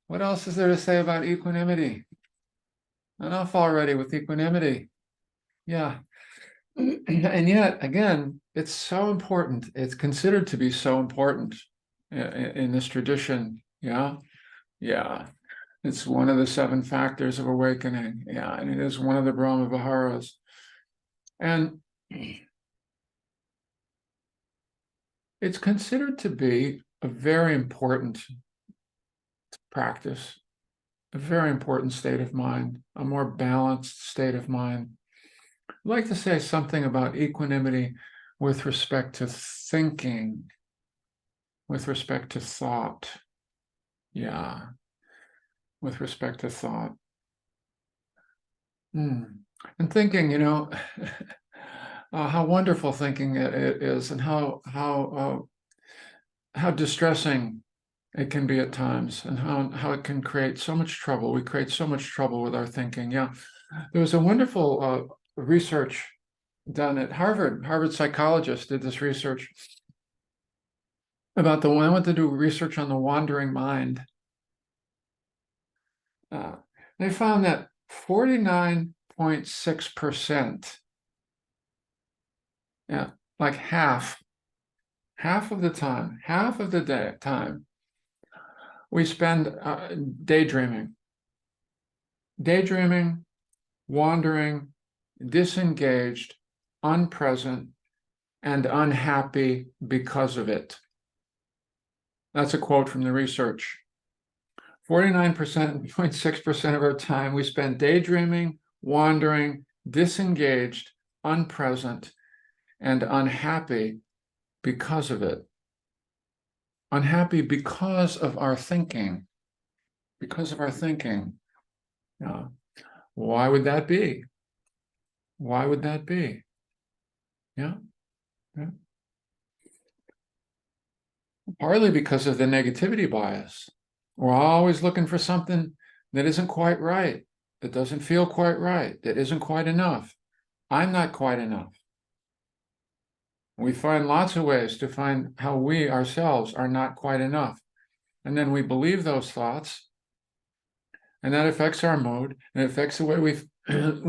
What else is there to say about equanimity? Enough already with equanimity. Yeah. And yet, again, it's so important. It's considered to be so important in this tradition. Yeah. Yeah. It's one of the 7 factors of awakening. Yeah. And it is one of the Brahma Viharas. And it's considered to be a very important practice, a very important state of mind, a more balanced state of mind. I'd like to say something about equanimity with respect to thinking, with respect to thought. Yeah, with respect to thought. And thinking, how wonderful thinking it is, and how distressing it can be at times, and how it can create so much trouble. We create so much trouble with our thinking. Yeah, there was a wonderful research done at Harvard. Harvard psychologists did this research about I went to do research on the wandering mind. They found that 49.6%, yeah, like half of the time, half of the time, we spend daydreaming, wandering, disengaged, unpresent, and unhappy because of it. That's a quote from the research. 49.6% of our time we spend daydreaming, wandering, disengaged, unpresent, and unhappy because of it. Unhappy because of our thinking. Because of our thinking. Why would that be? Why would that be? Yeah. Yeah. Partly because of the negativity bias. We're always looking for something that isn't quite right, that doesn't feel quite right, that isn't quite enough. I'm not quite enough. We find lots of ways to find how we ourselves are not quite enough. And then we believe those thoughts, and that affects our mood, and it affects the way we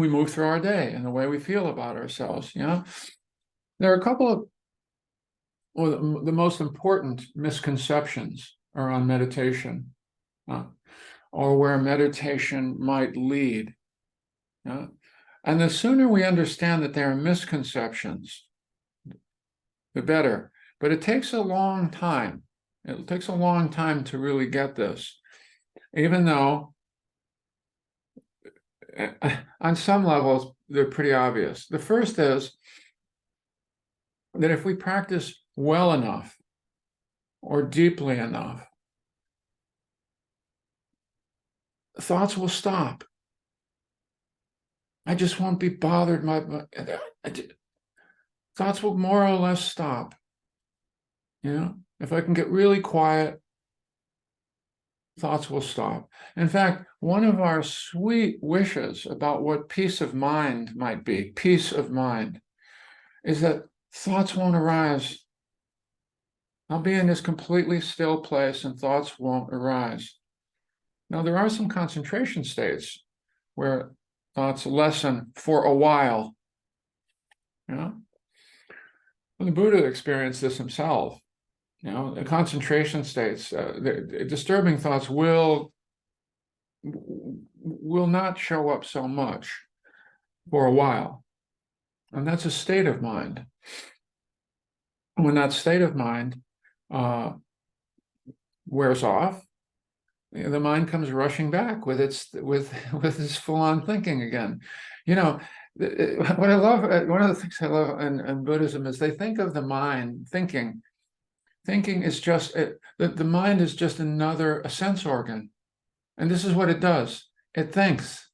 move through our day and the way we feel about ourselves. There are a couple of the most important misconceptions around meditation, or where meditation might lead. And the sooner we understand that there are misconceptions, the better. But it takes a long time. It takes a long time to really get this, even though on some levels they're pretty obvious. The first is that if we practice well enough or deeply enough, thoughts will stop. I just won't be bothered. Thoughts will more or less stop. If I can get really quiet, thoughts will stop. In fact, one of our sweet wishes about what peace of mind might be, peace of mind, is that thoughts won't arise. I'll be in this completely still place and thoughts won't arise. Now, there are some concentration states where thoughts lessen for a while. Well, the Buddha experienced this himself. The concentration states, the disturbing thoughts will not show up so much for a while. And that's a state of mind. When that state of mind wears off, the mind comes rushing back with its full-on thinking again. What I love, one of the things I love in Buddhism is they think of the mind thinking. Thinking is just the mind is just a sense organ, and this is what it does. It thinks.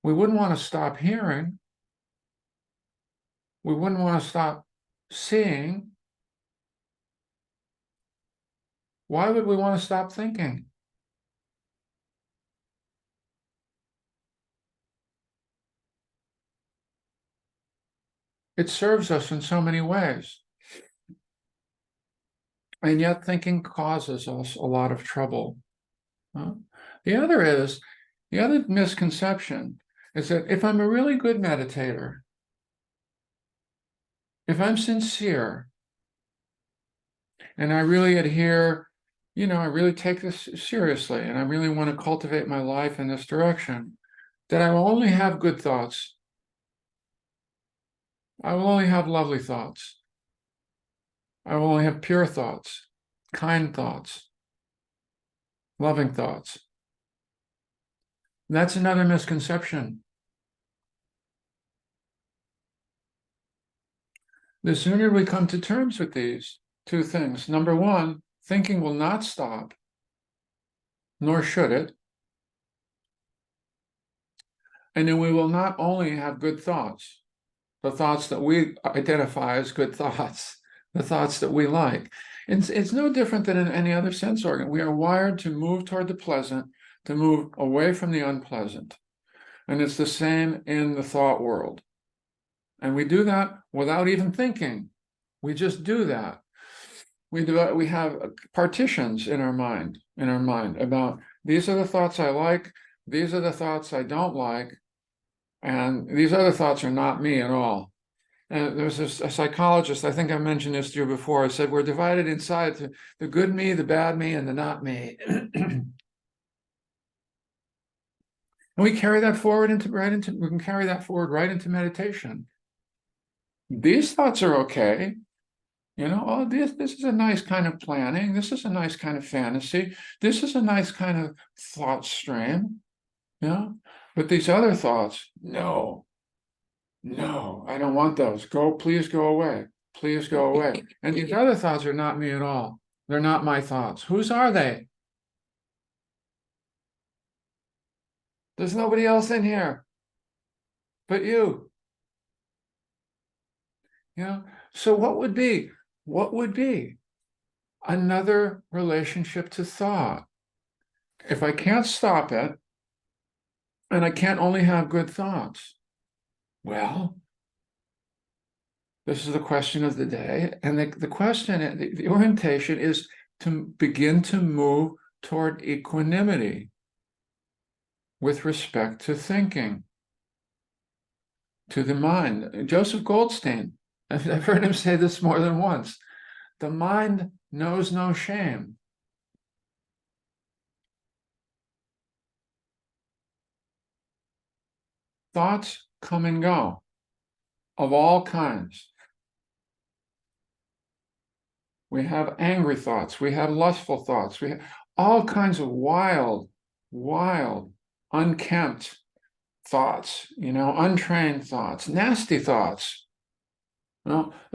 We wouldn't want to stop hearing. We wouldn't want to stop seeing. Why would we want to stop thinking? It serves us in so many ways. And yet thinking causes us a lot of trouble. The other misconception is that if I'm a really good meditator, if I'm sincere, and I really adhere, I really take this seriously, and I really want to cultivate my life in this direction, that I will only have good thoughts. I will only have lovely thoughts. I will only have pure thoughts, kind thoughts, loving thoughts. That's another misconception. The sooner we come to terms with these two things, number one, thinking will not stop, nor should it. And then we will not only have good thoughts, the thoughts that we identify as good thoughts, the thoughts that we like. It's no different than in any other sense organ. We are wired to move toward the pleasant, to move away from the unpleasant. And it's the same in the thought world. And we do that without even thinking. We just do that. We have partitions in our mind about these are the thoughts I like, these are the thoughts I don't like, and these other thoughts are not me at all. And there's a psychologist, I think I mentioned this to you before, I said we're divided inside to the good me, the bad me, and the not me. And we carry that forward we can carry that forward right into meditation. These thoughts are okay. Oh, this is a nice kind of planning. This is a nice kind of fantasy. This is a nice kind of thought stream. But these other thoughts, no, I don't want those. Please go away. Please go away. And these other thoughts are not me at all. They're not my thoughts. Whose are they? There's nobody else in here but you. So what would be another relationship to thought? If I can't stop it, and I can't only have good thoughts, well, this is the question of the day. And the question, the orientation is to begin to move toward equanimity with respect to thinking, to the mind. Joseph Goldstein, I've heard him say this more than once, the mind knows no shame. Thoughts come and go of all kinds. We have angry thoughts. We have lustful thoughts. We have all kinds of wild, unkempt thoughts, untrained thoughts, nasty thoughts.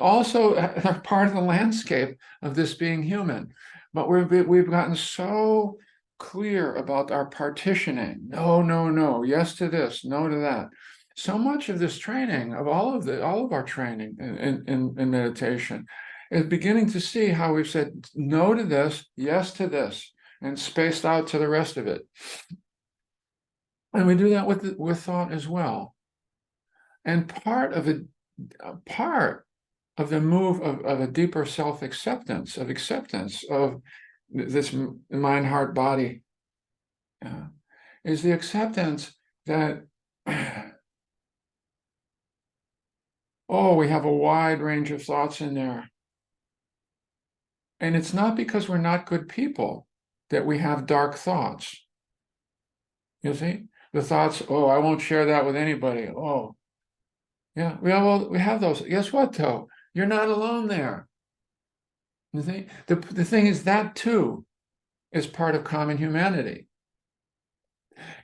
Also are part of the landscape of this being human. But we've gotten so clear about our partitioning. No. Yes to this, no to that. So much of this training, of all of our training in meditation, is beginning to see how we've said no to this, yes to this, and spaced out to the rest of it. And we do that with thought as well. And part of the move of a deeper self-acceptance, of this mind, heart, body, is the acceptance that, we have a wide range of thoughts in there. And it's not because we're not good people that we have dark thoughts. You see? The thoughts, I won't share that with anybody. Yeah, we have those. Guess what, though? You're not alone there. You see? The thing is that, too, is part of common humanity.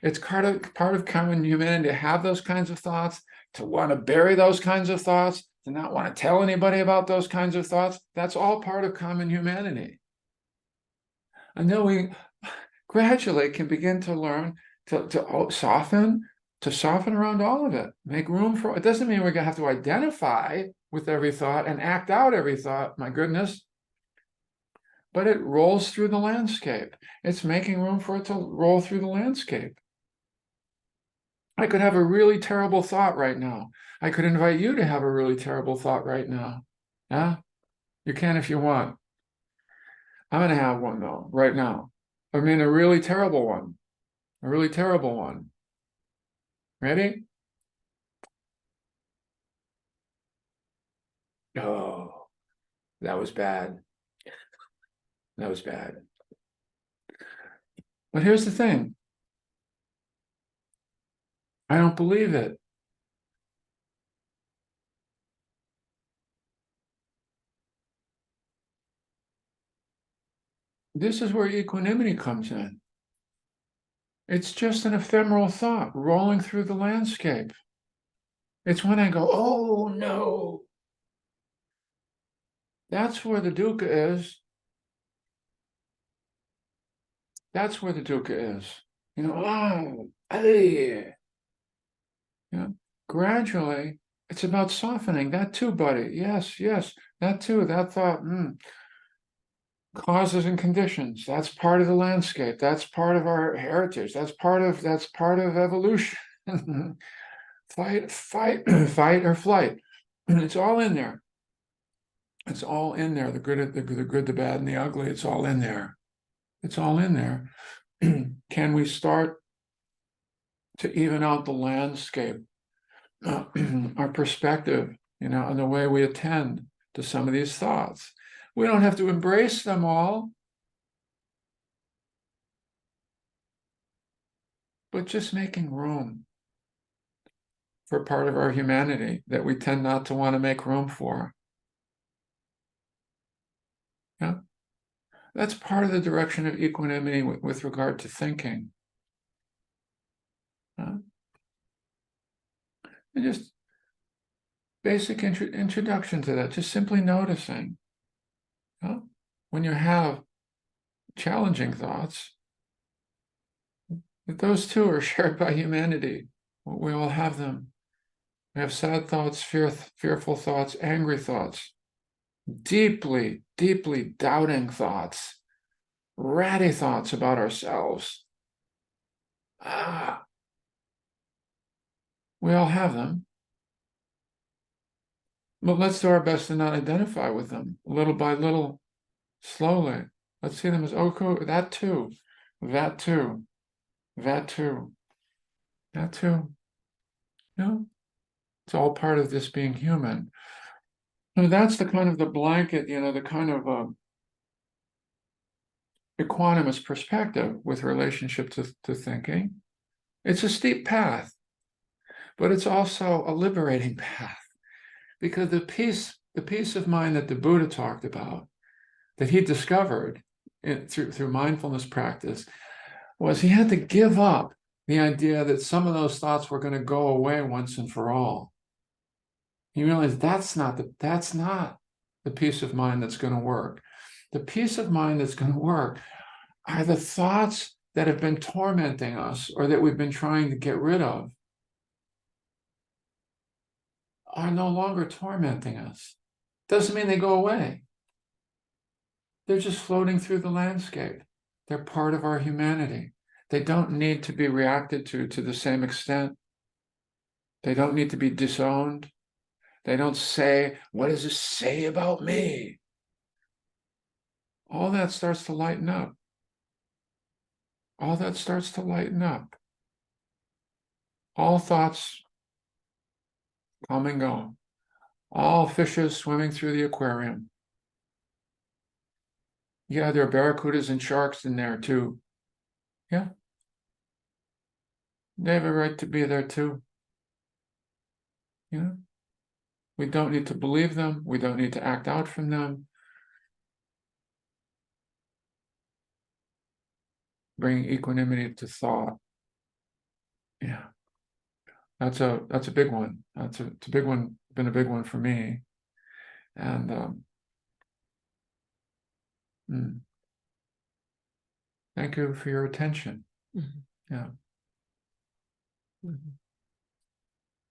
It's part of common humanity to have those kinds of thoughts, to want to bury those kinds of thoughts, to not want to tell anybody about those kinds of thoughts. That's all part of common humanity. And then we gradually can begin to learn to soften around all of it, make room for it. Doesn't mean we're going to have to identify with every thought and act out every thought, my goodness. But it rolls through the landscape. It's making room for it to roll through the landscape. I could have a really terrible thought right now. I could invite you to have a really terrible thought right now. Yeah, you can if you want. I'm going to have one though, right now. I mean, a really terrible one. A really terrible one. Ready? Oh, that was bad. That was bad. But here's the thing. I don't believe it. This is where equanimity comes in. It's just an ephemeral thought rolling through the landscape. It's when I go, oh no. That's where the dukkha is. That's where the dukkha is. You know, oh, hey. You know, gradually, it's about softening. That too, buddy. Yes, yes, that too. That thought, causes and conditions. That's part of the landscape. That's part of our heritage. That's part of evolution. Fight, fight, fight or flight. It's all in there. It's all in there. The good, the good, the bad, and the ugly. It's all in there. It's all in there. Can we start to even out the landscape, our perspective, and the way we attend to some of these thoughts? We don't have to embrace them all, but just making room for part of our humanity that we tend not to want to make room for. Yeah, that's part of the direction of equanimity with regard to thinking. And just basic introduction to that, just simply noticing. When you have challenging thoughts, that those too are shared by humanity. We all have them. We have sad thoughts, fearful thoughts, angry thoughts, deeply, deeply doubting thoughts, ratty thoughts about ourselves. We all have them. But let's do our best to not identify with them, little by little, slowly. Let's see them as, oh, cool, that too, that too, that too, that too. No, it's all part of this being human. So that's the kind of the blanket, the kind of equanimous perspective with relationship to thinking. It's a steep path, but it's also a liberating path, because the peace of mind that the Buddha talked about, that he discovered through mindfulness practice, was he had to give up the idea that some of those thoughts were going to go away once and for all. He realized that's not the peace of mind that's going to work. The peace of mind that's going to work are the thoughts that have been tormenting us or that we've been trying to get rid of are no longer tormenting us. Doesn't mean they go away. They're just floating through the landscape. They're part of our humanity. They don't need to be reacted to the same extent. They don't need to be disowned. They don't say, what does this say about me? All that starts to lighten up. All that starts to lighten up. All thoughts come and go. All fishes swimming through the aquarium. Yeah, there are barracudas and sharks in there too. Yeah. They have a right to be there too. We don't need to believe them. We don't need to act out from them. Bringing equanimity to thought. Yeah. That's a big one. It's a big one, been a big one for me. And thank you for your attention. Yeah.